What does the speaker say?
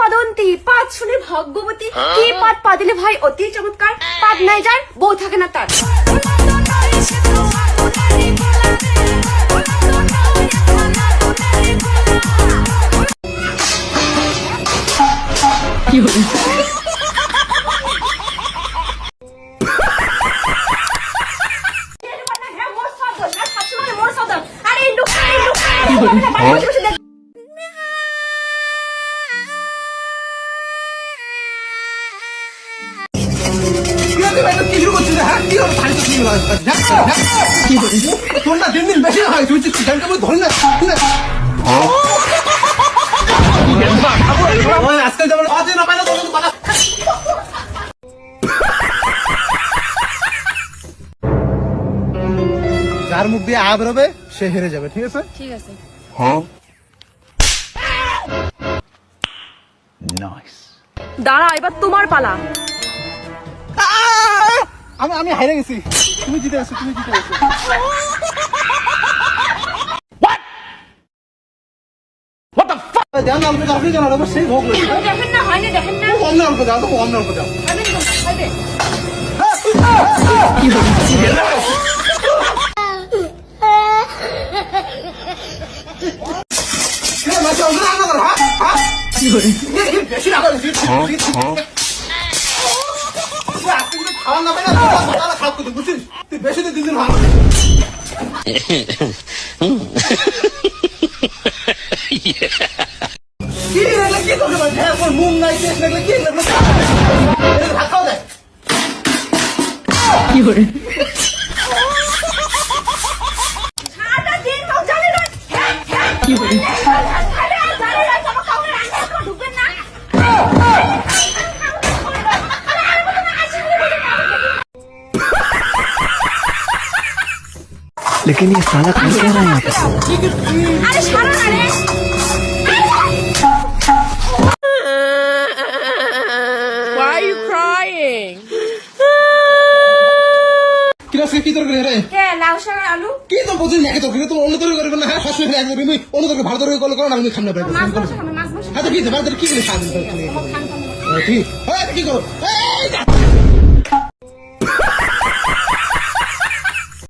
পদন্তী পাদ শুনে ভাগ্যবতী কি পাদ পা দিলে ভাই অতি চমৎকার পাদ নাই যার বউ থাকে না তার দিন দিন বেশি হয় তুই ধরে না আজকাল যেমন না পাই না যার মুখ দিয়ে আ বেরোবে সে হেরে যাবে ঠিক আছে ঠিক আছে নাইস দাঁড়া এবার তোমার পালা আমি হেরে গেছি তুমি জিতে গেছো ধ্যান অল্প আপনি জানার সেই ভোগ দেখেন না হয়নি দেখেন না অন্য অল্প যাও তো অন্য অল্প যাও খাওয়া না পাই না খাওয়া করতে বুঝছিস তুই বেশি দিন দিন ভালো কি লাগলে কি তোকে মুখ নাই শেষ লাগলে কি লাগলে ভাত খাওয়া দেয় কি করে সারাটা দিন মুখ জানি না কি করে लेकिन ये साला कर क्या रहा है यहाँ पे? अरे सारा अरे Why are you crying? কি তরকারি রে কে লাউ শাক আর আলু কি তো বুঝিস না কি তরকারি তুমি অন্য তরকারি করবে না হ্যাঁ সবসময় এক করবে তুমি অন্য তরকারি ভালো তরকারি করলে করো না আমি খাম না মাছ বসে খাবে মাছ বসে হ্যাঁ তো কি ভালো কি করে খাবেন ঠিক হ্যাঁ কি করো